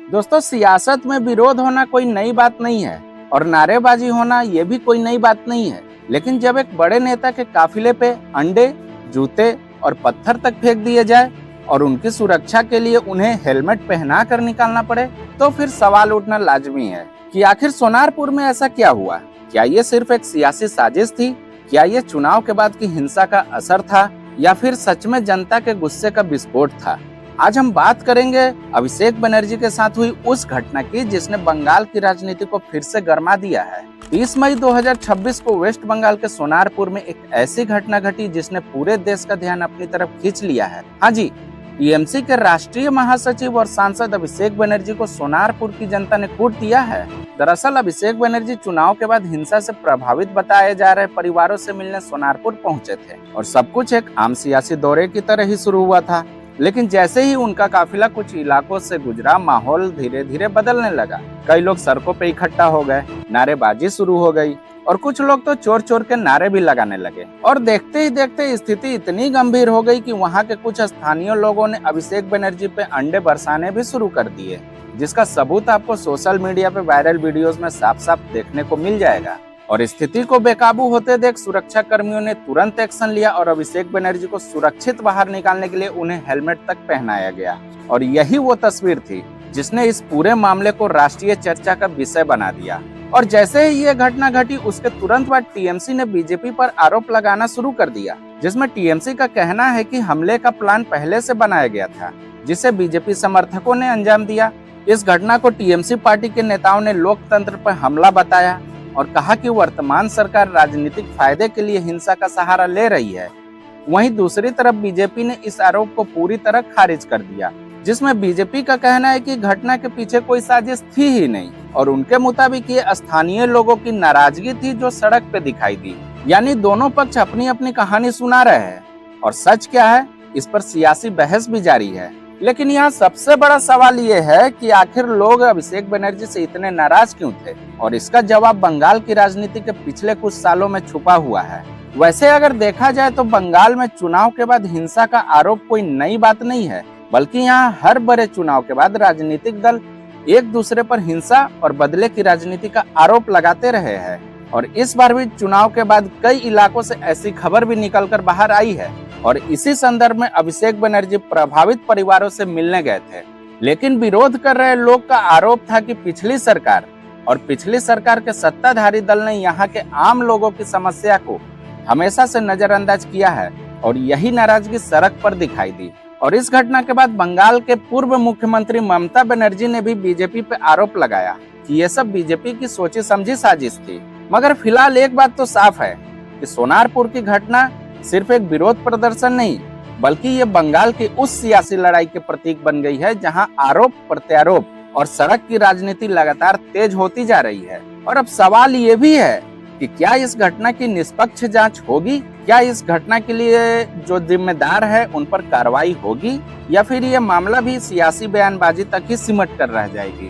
दोस्तों, सियासत में विरोध होना कोई नई बात नहीं है और नारेबाजी होना ये भी कोई नई बात नहीं है। लेकिन जब एक बड़े नेता के काफिले पे अंडे, जूते और पत्थर तक फेंक दिए जाए और उनकी सुरक्षा के लिए उन्हें हेलमेट पहना कर निकालना पड़े, तो फिर सवाल उठना लाजमी है कि आखिर सोनारपुर में ऐसा क्या हुआ। क्या ये सिर्फ एक सियासी साजिश थी? क्या ये चुनाव के बाद की हिंसा का असर था या फिर सच में जनता के गुस्से का विस्फोट था? आज हम बात करेंगे अभिषेक बनर्जी के साथ हुई उस घटना की जिसने बंगाल की राजनीति को फिर से गरमा दिया है। 30 मई 2026 को वेस्ट बंगाल के सोनारपुर में एक ऐसी घटना घटी जिसने पूरे देश का ध्यान अपनी तरफ खींच लिया है। हाँ जी, टीएमसी के राष्ट्रीय महासचिव और सांसद अभिषेक बनर्जी को सोनारपुर की जनता ने कूट दिया है। दरअसल अभिषेक बनर्जी चुनाव के बाद हिंसा से प्रभावित बताए जा रहे परिवारों से मिलने सोनारपुर पहुंचे थे और सब कुछ एक आम सियासी दौरे की तरह ही शुरू हुआ था। लेकिन जैसे ही उनका काफिला कुछ इलाकों से गुजरा, माहौल धीरे धीरे बदलने लगा। कई लोग सड़कों पे इकट्ठा हो गए, नारेबाजी शुरू हो गई और कुछ लोग तो चोर चोर के नारे भी लगाने लगे। और देखते ही देखते स्थिति इतनी गंभीर हो गई कि वहां के कुछ स्थानीय लोगों ने अभिषेक बनर्जी पे अंडे बरसाने भी शुरू कर दिए, जिसका सबूत आपको सोशल मीडिया पे वायरल वीडियोस में साफ साफ देखने को मिल जाएगा। और स्थिति को बेकाबू होते देख सुरक्षा कर्मियों ने तुरंत एक्शन लिया और अभिषेक बनर्जी को सुरक्षित बाहर निकालने के लिए उन्हें हेलमेट तक पहनाया गया। और यही वो तस्वीर थी जिसने इस पूरे मामले को राष्ट्रीय चर्चा का विषय बना दिया। और जैसे ही ये घटना घटी, उसके तुरंत बाद टीएमसी ने बीजेपी पर आरोप लगाना शुरू कर दिया, जिसमें टीएमसी का कहना है कि हमले का प्लान पहले से बनाया गया था, जिसे बीजेपी समर्थकों ने अंजाम दिया। इस घटना को टीएमसी पार्टी के नेताओं ने लोकतंत्र पर हमला बताया और कहा कि वर्तमान सरकार राजनीतिक फायदे के लिए हिंसा का सहारा ले रही है। वहीं दूसरी तरफ बीजेपी ने इस आरोप को पूरी तरह खारिज कर दिया, जिसमें बीजेपी का कहना है कि घटना के पीछे कोई साजिश थी ही नहीं और उनके मुताबिक ये स्थानीय लोगों की नाराजगी थी जो सड़क पे दिखाई दी। यानी दोनों पक्ष अपनी अपनी कहानी सुना रहे हैं और सच क्या है, इस पर सियासी बहस भी जारी है। लेकिन यहाँ सबसे बड़ा सवाल ये है कि आखिर लोग अभिषेक बनर्जी से इतने नाराज क्यों थे, और इसका जवाब बंगाल की राजनीति के पिछले कुछ सालों में छुपा हुआ है। वैसे अगर देखा जाए तो बंगाल में चुनाव के बाद हिंसा का आरोप कोई नई बात नहीं है, बल्कि यहाँ हर बड़े चुनाव के बाद राजनीतिक दल एक दूसरे पर हिंसा और बदले की राजनीति का आरोप लगाते रहे हैं। और इस बार भी चुनाव के बाद कई इलाकों से ऐसी खबर भी निकलकर बाहर आई है और इसी संदर्भ में अभिषेक बनर्जी प्रभावित परिवारों से मिलने गए थे। लेकिन विरोध कर रहे लोग का आरोप था कि पिछली सरकार के सत्ताधारी दल ने यहाँ के आम लोगों की समस्या को हमेशा से नजरअंदाज किया है और यही नाराजगी सड़क पर दिखाई दी। और इस घटना के बाद बंगाल के पूर्व मुख्यमंत्री ममता बनर्जी ने भी बीजेपी पे आरोप लगाया कि ये सब बीजेपी की सोची समझी साजिश थी। मगर फिलहाल एक बात तो साफ है कि सोनारपुर की घटना सिर्फ एक विरोध प्रदर्शन नहीं, बल्कि ये बंगाल की उस सियासी लड़ाई के प्रतीक बन गई है जहां आरोप प्रत्यारोप और सड़क की राजनीति लगातार तेज होती जा रही है। और अब सवाल ये भी है कि क्या इस घटना की निष्पक्ष जांच होगी? क्या इस घटना के लिए जो जिम्मेदार है उन पर कार्रवाई होगी, या फिर ये मामला भी सियासी बयानबाजी तक ही सिमट कर रह जाएगी?